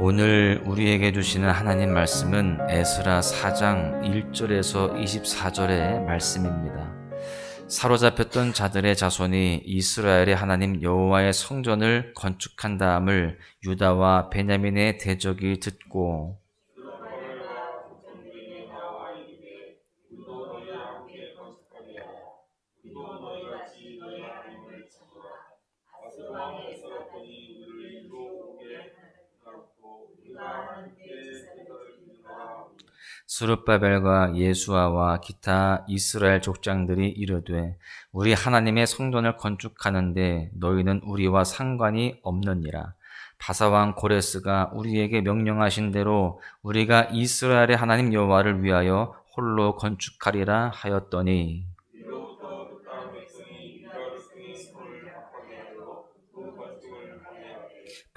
오늘 우리에게 주시는 하나님 말씀은 에스라 4장 1절에서 24절의 말씀입니다. 사로잡혔던 자들의 자손이 이스라엘의 하나님 여호와의 성전을 건축한 다음을 유다와 베냐민의 대적이 듣고 스룹바벨과 예수아와 기타 이스라엘 족장들이 이르되 우리 하나님의 성전을 건축하는데 너희는 우리와 상관이 없느니라. 바사왕 고레스가 우리에게 명령하신 대로 우리가 이스라엘의 하나님 여호와를 위하여 홀로 건축하리라 하였더니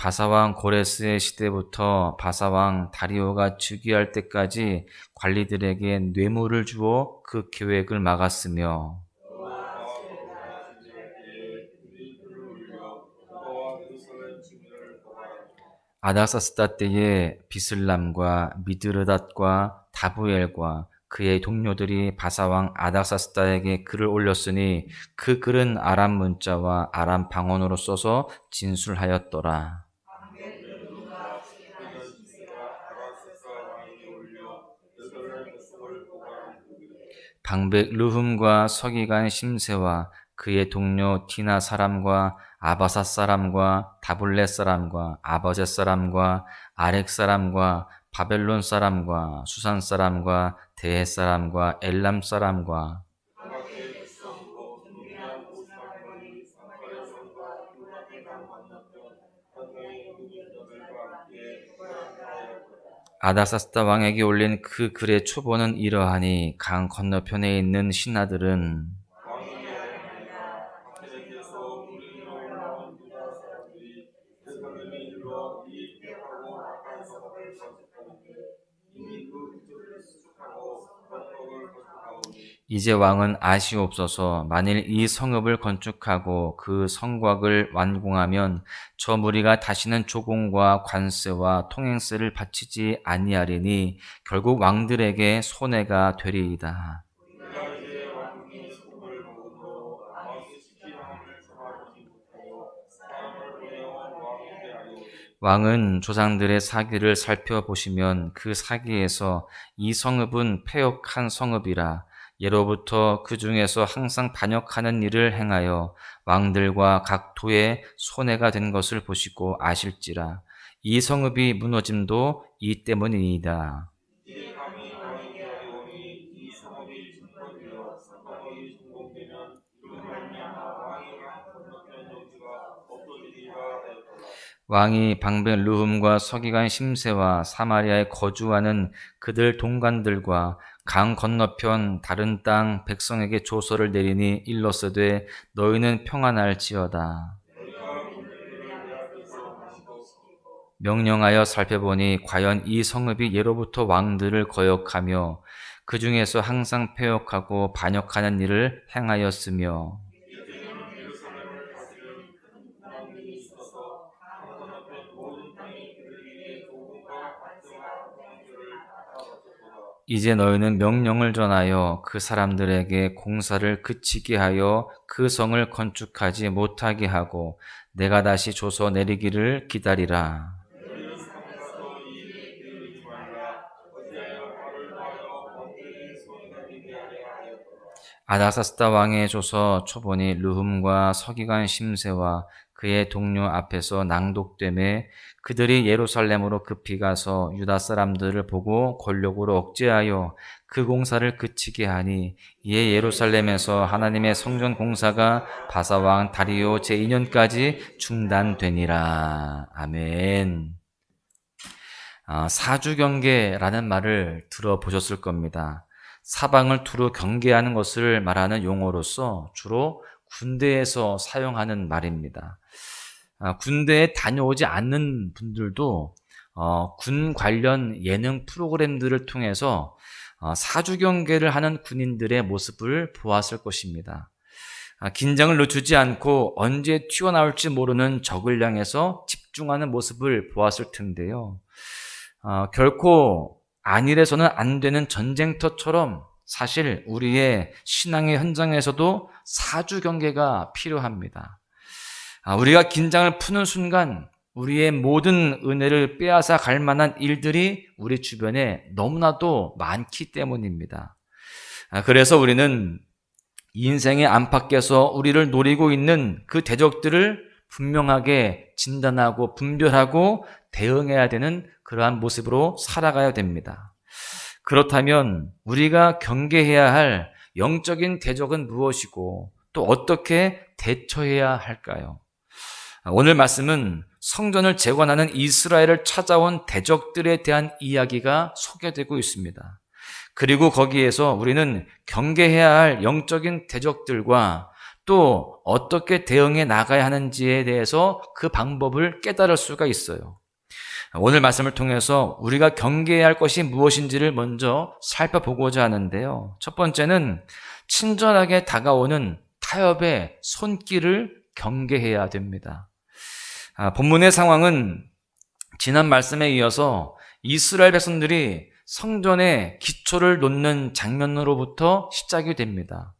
바사왕 고레스의 시대부터 바사왕 다리오가 즉위할 때까지 관리들에게 뇌물을 주어 그 계획을 막았으며 아닥사스다 때에 비슬람과 미드르닷과 다부엘과 그의 동료들이 바사왕 아닥사스다에게 글을 올렸으니 그 글은 아람 문자와 아람 방언으로 써서 진술하였더라. 방백 르훔과 서기관 심세와 그의 동료 디나 사람과 아바사 사람과 다블렛 사람과 아버제 사람과 아렉 사람과 바벨론 사람과 수산 사람과 대해 사람과 엘람 사람과 아닥사스다 왕에게 올린 그 글의 초본은 이러하니 강 건너편에 있는 신하들은 이제 왕은 아시옵소서. 만일 이 성읍을 건축하고 그 성곽을 완공하면 저 무리가 다시는 조공과 관세와 통행세를 바치지 아니하리니 결국 왕들에게 손해가 되리이다. 왕은 조상들의 사기를 살펴보시면 그 사기에서 이 성읍은 패역한 성읍이라 예로부터 그 중에서 항상 반역하는 일을 행하여 왕들과 각 도에 손해가 된 것을 보시고 아실지라. 이 성읍이 무너짐도 이 때문이니이다. 왕이 방백 르훔과 서기관 심세와 사마리아에 거주하는 그들 동관들과 강 건너편 다른 땅 백성에게 조서를 내리니 일러서되 너희는 평안할지어다. 명령하여 살펴보니 과연 이 성읍이 예로부터 왕들을 거역하며 그 중에서 항상 패역하고 반역하는 일을 행하였으며 이제 너희는 명령을 전하여 그 사람들에게 공사를 그치게 하여 그 성을 건축하지 못하게 하고 내가 다시 조서 내리기를 기다리라. 아닥사스다 왕의 조서 초본이 르훔과 서기관 심세와 그의 동료 앞에서 낭독되매 그들이 예루살렘으로 급히 가서 유다 사람들을 보고 권력으로 억제하여 그 공사를 그치게 하니 이에 예루살렘에서 하나님의 성전 공사가 바사왕 다리오 제2년까지 중단되니라. 아멘. 사주경계라는 말을 들어보셨을 겁니다. 사방을 두루 경계하는 것을 말하는 용어로서 주로 군대에서 사용하는 말입니다. 군대에 다녀오지 않는 분들도 군 관련 예능 프로그램들을 통해서 사주경계를 하는 군인들의 모습을 보았을 것입니다. 긴장을 늦추지 않고 언제 튀어나올지 모르는 적을 향해서 집중하는 모습을 보았을 텐데요. 결코 안일해서는 안 되는 전쟁터처럼 사실 우리의 신앙의 현장에서도 사주 경계가 필요합니다. 우리가 긴장을 푸는 순간 우리의 모든 은혜를 빼앗아 갈 만한 일들이 우리 주변에 너무나도 많기 때문입니다. 그래서 우리는 인생의 안팎에서 우리를 노리고 있는 그 대적들을 분명하게 진단하고 분별하고 대응해야 되는 그러한 모습으로 살아가야 됩니다. 그렇다면 우리가 경계해야 할 영적인 대적은 무엇이고 또 어떻게 대처해야 할까요? 오늘 말씀은 성전을 재건하는 이스라엘을 찾아온 대적들에 대한 이야기가 소개되고 있습니다. 그리고 거기에서 우리는 경계해야 할 영적인 대적들과 또 어떻게 대응해 나가야 하는지에 대해서 그 방법을 깨달을 수가 있어요. 오늘 말씀을 통해서 우리가 경계해야 할 것이 무엇인지를 먼저 살펴보고자 하는데요. 첫 번째는 친절하게 다가오는 타협의 손길을 경계해야 됩니다. 본문의 상황은 지난 말씀에 이어서 이스라엘 백성들이 성전의 기초를 놓는 장면으로부터 시작이 됩니다.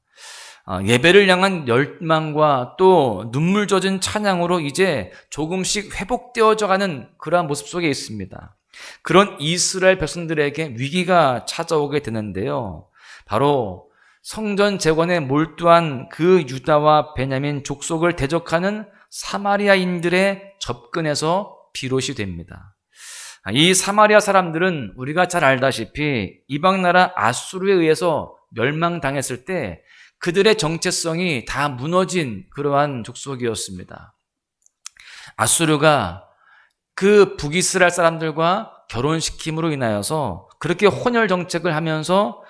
예배를 향한 열망과 또 눈물 젖은 찬양으로 이제 조금씩 회복되어져 가는 그러한 모습 속에 있습니다. 그런 이스라엘 백성들에게 위기가 찾아오게 되는데요. 바로 성전 재건에 몰두한 그 유다와 베냐민 족속을 대적하는 사마리아인들의 접근에서 비롯이 됩니다. 이 사마리아 사람들은 우리가 잘 알다시피 이방 나라 아수르에 의해서 멸망당했을 때 그들의 정체성이 다 무너진 그러한 족속이었습니다. 아수르가 그 북이스라엘 사람들과 결혼시킴으로 인하여서 그렇게 혼혈 정책을 하면서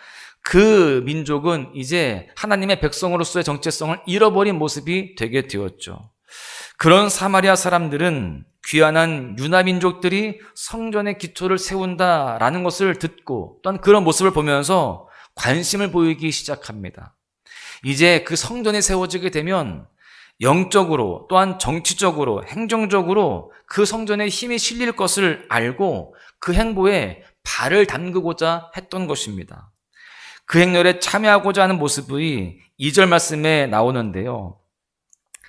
그 민족은 이제 하나님의 백성으로서의 정체성을 잃어버린 모습이 되게 되었죠. 그런 사마리아 사람들은 귀환한 유다 민족들이 성전의 기초를 세운다라는 것을 듣고 또한 그런 모습을 보면서 관심을 보이기 시작합니다. 이제 그 성전이 세워지게 되면 영적으로 또한 정치적으로 행정적으로 그 성전에 힘이 실릴 것을 알고 그 행보에 발을 담그고자 했던 것입니다. 그 행렬에 참여하고자 하는 모습이 2절 말씀에 나오는데요.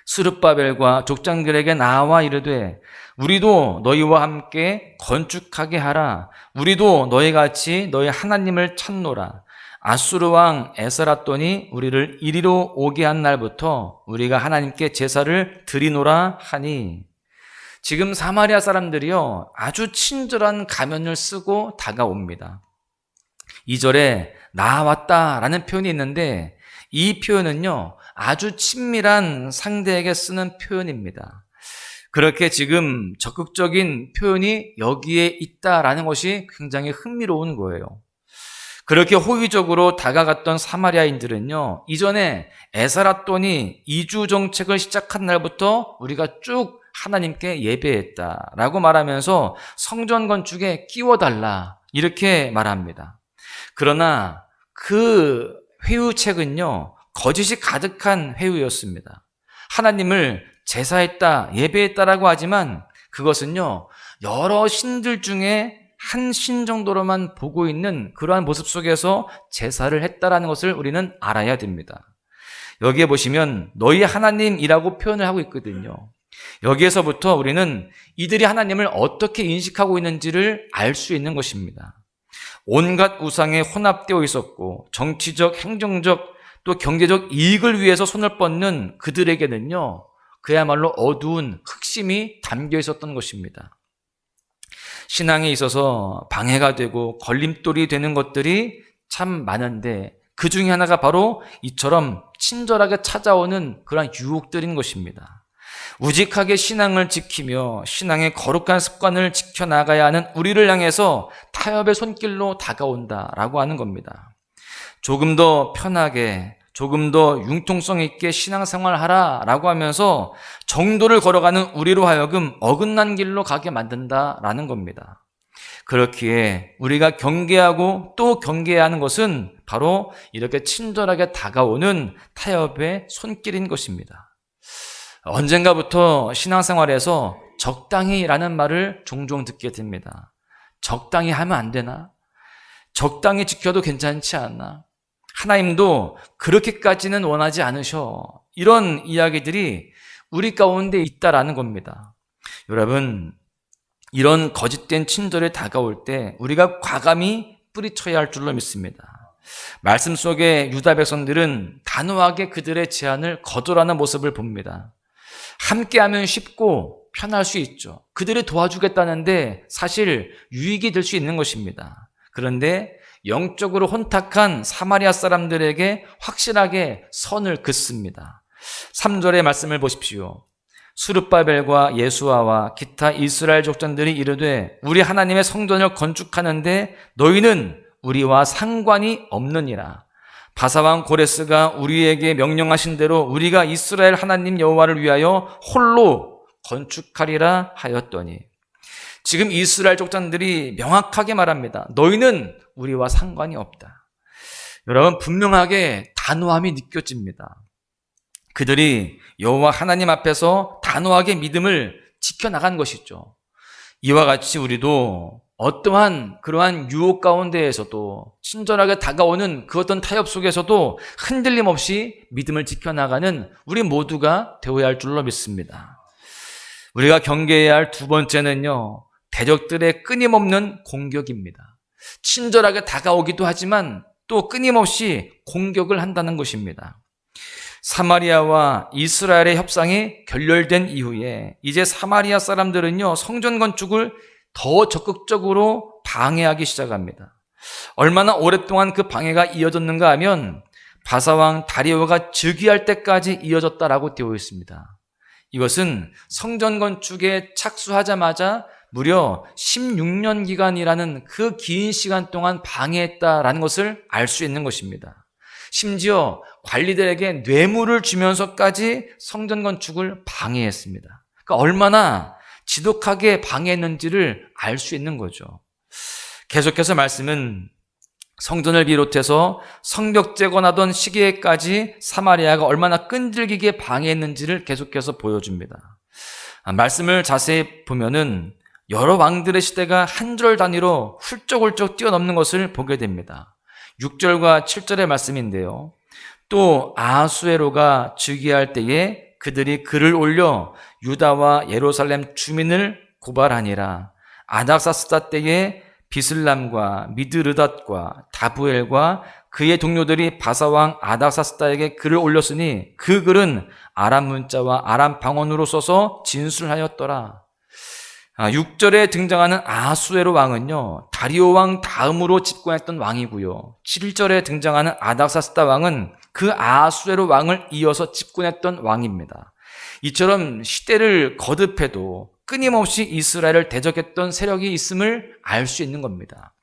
스룹바벨과 족장들에게 나와 이르되 우리도 너희와 함께 건축하게 하라. 우리도 너희같이 너희 하나님을 찾노라. 아수르 왕 에스라돈이 우리를 이리로 오게 한 날부터 우리가 하나님께 제사를 드리노라 하니, 지금 사마리아 사람들이요 아주 친절한 가면을 쓰고 다가옵니다. 2절에 나왔다라는 표현이 있는데 이 표현은요 아주 친밀한 상대에게 쓰는 표현입니다. 그렇게 지금 적극적인 표현이 여기에 있다라는 것이 굉장히 흥미로운 거예요. 그렇게 호의적으로 다가갔던 사마리아인들은요 이전에 에스라돈이 이주 정책을 시작한 날부터 우리가 쭉 하나님께 예배했다라고 말하면서 성전 건축에 끼워달라 이렇게 말합니다. 그러나 그 회유책은요 거짓이 가득한 회유였습니다. 하나님을 제사했다, 예배했다라고 하지만 그것은요 여러 신들 중에 한 신 정도로만 보고 있는 그러한 모습 속에서 제사를 했다라는 것을 우리는 알아야 됩니다. 여기에 보시면 너희 하나님이라고 표현을 하고 있거든요. 여기에서부터 우리는 이들이 하나님을 어떻게 인식하고 있는지를 알 수 있는 것입니다. 온갖 우상에 혼합되어 있었고 정치적, 행정적 또 경제적 이익을 위해서 손을 뻗는 그들에게는요 그야말로 어두운 흑심이 담겨 있었던 것입니다. 신앙에 있어서 방해가 되고 걸림돌이 되는 것들이 참 많은데 그 중에 하나가 바로 이처럼 친절하게 찾아오는 그런 유혹들인 것입니다. 우직하게 신앙을 지키며 신앙의 거룩한 습관을 지켜나가야 하는 우리를 향해서 타협의 손길로 다가온다라고 하는 겁니다. 조금 더 편하게 조금 더 융통성 있게 신앙생활을 하라라고 하면서 정도를 걸어가는 우리로 하여금 어긋난 길로 가게 만든다라는 겁니다. 그렇기에 우리가 경계하고 또 경계해야 하는 것은 바로 이렇게 친절하게 다가오는 타협의 손길인 것입니다. 언젠가부터 신앙생활에서 적당히라는 말을 종종 듣게 됩니다. 적당히 하면 안 되나? 적당히 지켜도 괜찮지 않나? 하나님도 그렇게까지는 원하지 않으셔. 이런 이야기들이 우리 가운데 있다라는 겁니다. 여러분, 이런 거짓된 친절이 다가올 때 우리가 과감히 뿌리쳐야 할 줄로 믿습니다. 말씀 속에 유다 백성들은 단호하게 그들의 제안을 거절하는 모습을 봅니다. 함께하면 쉽고 편할 수 있죠. 그들이 도와주겠다는데 사실 유익이 될 수 있는 것입니다. 그런데 영적으로 혼탁한 사마리아 사람들에게 확실하게 선을 긋습니다. 3절의 말씀을 보십시오. 수르바벨과 예수아와 기타 이스라엘 족장들이 이르되 우리 하나님의 성전을 건축하는데 너희는 우리와 상관이 없느니라. 바사왕 고레스가 우리에게 명령하신 대로 우리가 이스라엘 하나님 여호와를 위하여 홀로 건축하리라 하였더니, 지금 이스라엘 족장들이 명확하게 말합니다. 너희는 우리와 상관이 없다. 여러분, 분명하게 단호함이 느껴집니다. 그들이 여호와 하나님 앞에서 단호하게 믿음을 지켜나간 것이죠. 이와 같이 우리도 어떠한 그러한 유혹 가운데에서도 친절하게 다가오는 그 어떤 타협 속에서도 흔들림 없이 믿음을 지켜나가는 우리 모두가 되어야 할 줄로 믿습니다. 우리가 경계해야 할 두 번째는요, 대적들의 끊임없는 공격입니다. 친절하게 다가오기도 하지만 또 끊임없이 공격을 한다는 것입니다. 사마리아와 이스라엘의 협상이 결렬된 이후에 이제 사마리아 사람들은요, 성전 건축을 더 적극적으로 방해하기 시작합니다. 얼마나 오랫동안 그 방해가 이어졌는가 하면 바사왕 다리오가 즉위할 때까지 이어졌다라고 되어 있습니다. 이것은 성전 건축에 착수하자마자 무려 16년 기간이라는 그 긴 시간 동안 방해했다라는 것을 알 수 있는 것입니다. 심지어 관리들에게 뇌물을 주면서까지 성전 건축을 방해했습니다. 그러니까 얼마나 지독하게 방해했는지를 알 수 있는 거죠. 계속해서 말씀은 성전을 비롯해서 성벽 재건하던 시기에까지 사마리아가 얼마나 끈질기게 방해했는지를 계속해서 보여줍니다. 말씀을 자세히 보면은 여러 왕들의 시대가 한 절 단위로 훌쩍훌쩍 뛰어넘는 것을 보게 됩니다. 6절과 7절의 말씀인데요. 또 아하수에로가 즉위할 때에 그들이 글을 올려 유다와 예루살렘 주민을 고발하니라. 아닥사스다 때에 비슬람과 미드르닷과 다부엘과 그의 동료들이 바사왕 아닥사스다에게 글을 올렸으니 그 글은 아람 문자와 아람 방언으로 써서 진술하였더라. 6절에 등장하는 아하수에로 왕은요, 다리오 왕 다음으로 집권했던 왕이고요. 7절에 등장하는 아닥사스다 왕은 그 아하수에로 왕을 이어서 집권했던 왕입니다. 이처럼 시대를 거듭해도 끊임없이 이스라엘을 대적했던 세력이 있음을 알 수 있는 겁니다.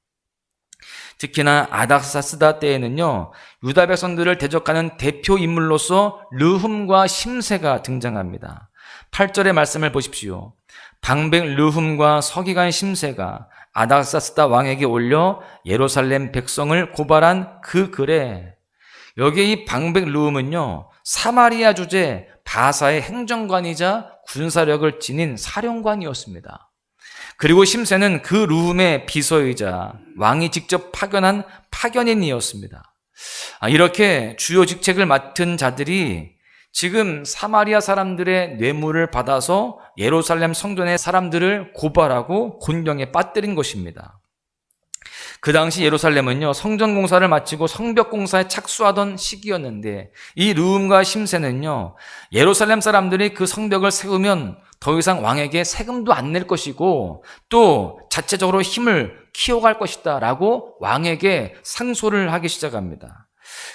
특히나 아닥사스다 때에는요, 유다 백성들을 대적하는 대표 인물로서 르훔과 심세가 등장합니다. 8절의 말씀을 보십시오. 방백 르훔과 서기관 심세가 아닥사스다 왕에게 올려 예루살렘 백성을 고발한 그 글에, 여기에 이 방백 르훔은요, 사마리아 주재 바사의 행정관이자 군사력을 지닌 사령관이었습니다. 그리고 심세는 그 르훔의 비서이자 왕이 직접 파견한 파견인이었습니다. 이렇게 주요 직책을 맡은 자들이 지금 사마리아 사람들의 뇌물을 받아서 예루살렘 성전의 사람들을 고발하고 곤경에 빠뜨린 것입니다. 그 당시 예루살렘은요, 성전 공사를 마치고 성벽 공사에 착수하던 시기였는데 이 르훔과 심세는요, 예루살렘 사람들이 그 성벽을 세우면 더 이상 왕에게 세금도 안 낼 것이고 또 자체적으로 힘을 키워갈 것이다 라고 왕에게 상소를 하기 시작합니다.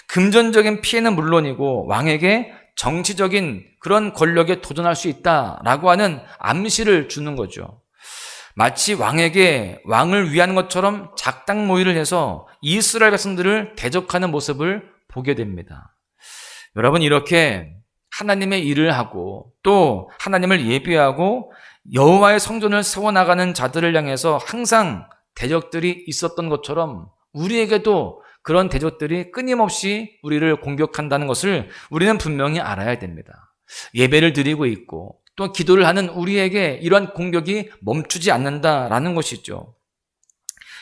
금전적인 피해는 물론이고 왕에게 정치적인 그런 권력에 도전할 수 있다라고 하는 암시를 주는 거죠. 마치 왕에게 왕을 위하는 것처럼 작당 모의를 해서 이스라엘 백성들을 대적하는 모습을 보게 됩니다. 여러분, 이렇게 하나님의 일을 하고 또 하나님을 예비하고 여호와의 성전을 세워나가는 자들을 향해서 항상 대적들이 있었던 것처럼 우리에게도 그런 대적들이 끊임없이 우리를 공격한다는 것을 우리는 분명히 알아야 됩니다. 예배를 드리고 있고 또 기도를 하는 우리에게 이러한 공격이 멈추지 않는다라는 것이죠.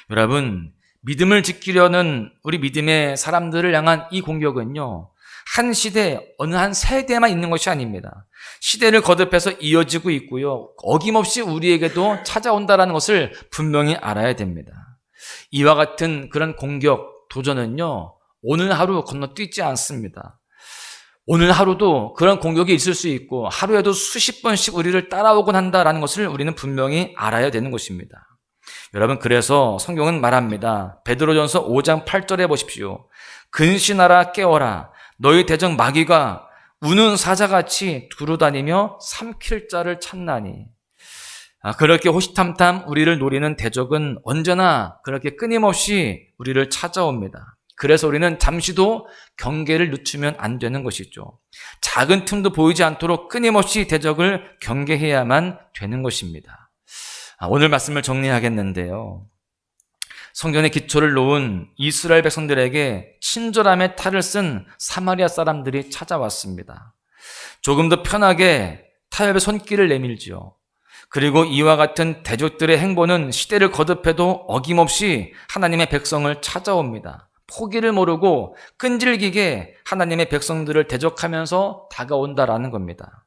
여러분, 믿음을 지키려는 우리 믿음의 사람들을 향한 이 공격은요, 한 시대, 어느 한 세대만 있는 것이 아닙니다. 시대를 거듭해서 이어지고 있고요, 어김없이 우리에게도 찾아온다는 것을 분명히 알아야 됩니다. 이와 같은 그런 공격, 도전은요, 오늘 하루 건너뛰지 않습니다. 오늘 하루도 그런 공격이 있을 수 있고 하루에도 수십 번씩 우리를 따라오곤 한다는 것을 우리는 분명히 알아야 되는 것입니다. 여러분, 그래서 성경은 말합니다. 베드로전서 5장 8절에 보십시오. 근신하라, 깨어라. 너희 대적 마귀가 우는 사자같이 두루다니며 삼킬 자를 찾나니. 그렇게 호시탐탐 우리를 노리는 대적은 언제나 그렇게 끊임없이 우리를 찾아옵니다. 그래서 우리는 잠시도 경계를 늦추면 안 되는 것이죠. 작은 틈도 보이지 않도록 끊임없이 대적을 경계해야만 되는 것입니다. 오늘 말씀을 정리하겠는데요. 성경의 기초를 놓은 이스라엘 백성들에게 친절함의 탈을 쓴 사마리아 사람들이 찾아왔습니다. 조금 더 편하게 타협의 손길을 내밀지요. 그리고 이와 같은 대적들의 행보는 시대를 거듭해도 어김없이 하나님의 백성을 찾아옵니다. 포기를 모르고 끈질기게 하나님의 백성들을 대적하면서 다가온다라는 겁니다.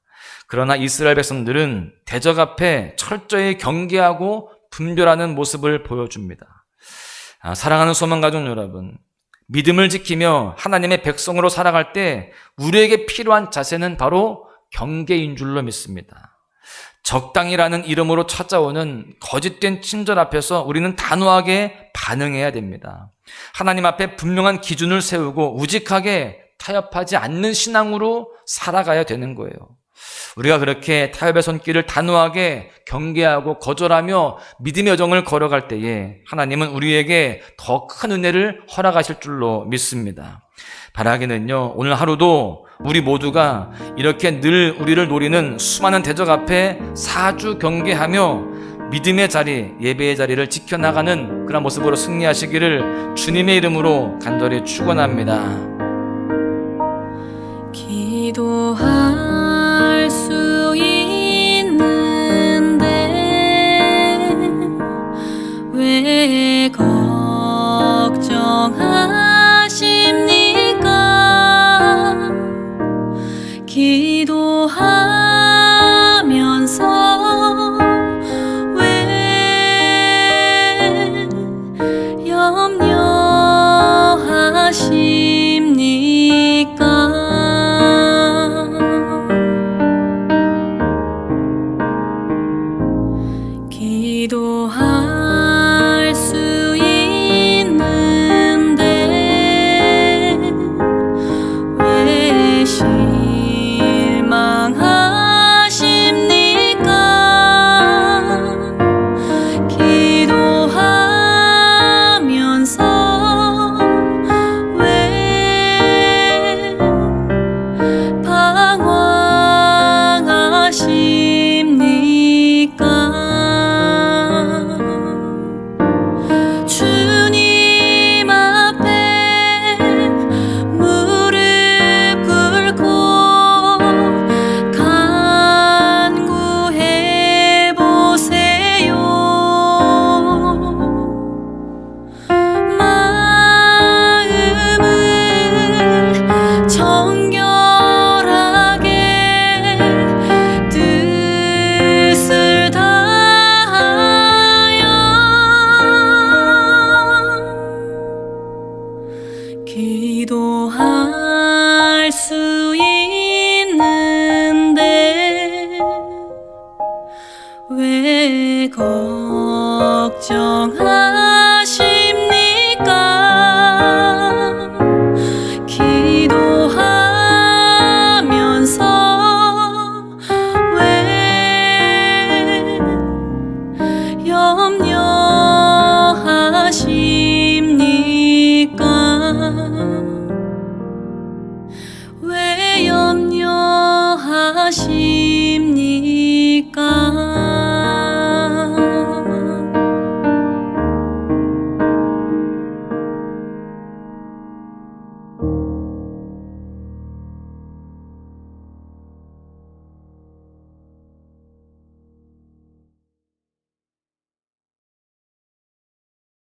그러나 이스라엘 백성들은 대적 앞에 철저히 경계하고 분별하는 모습을 보여줍니다. 사랑하는 소망가족 여러분, 믿음을 지키며 하나님의 백성으로 살아갈 때 우리에게 필요한 자세는 바로 경계인 줄로 믿습니다. 적당이라는 이름으로 찾아오는 거짓된 친절 앞에서 우리는 단호하게 반응해야 됩니다. 하나님 앞에 분명한 기준을 세우고 우직하게 타협하지 않는 신앙으로 살아가야 되는 거예요. 우리가 그렇게 타협의 손길을 단호하게 경계하고 거절하며 믿음의 여정을 걸어갈 때에 하나님은 우리에게 더 큰 은혜를 허락하실 줄로 믿습니다. 바라기는요, 오늘 하루도 우리 모두가 이렇게 늘 우리를 노리는 수많은 대적 앞에 사주 경계하며 믿음의 자리, 예배의 자리를 지켜나가는 그런 모습으로 승리하시기를 주님의 이름으로 간절히 축원합니다.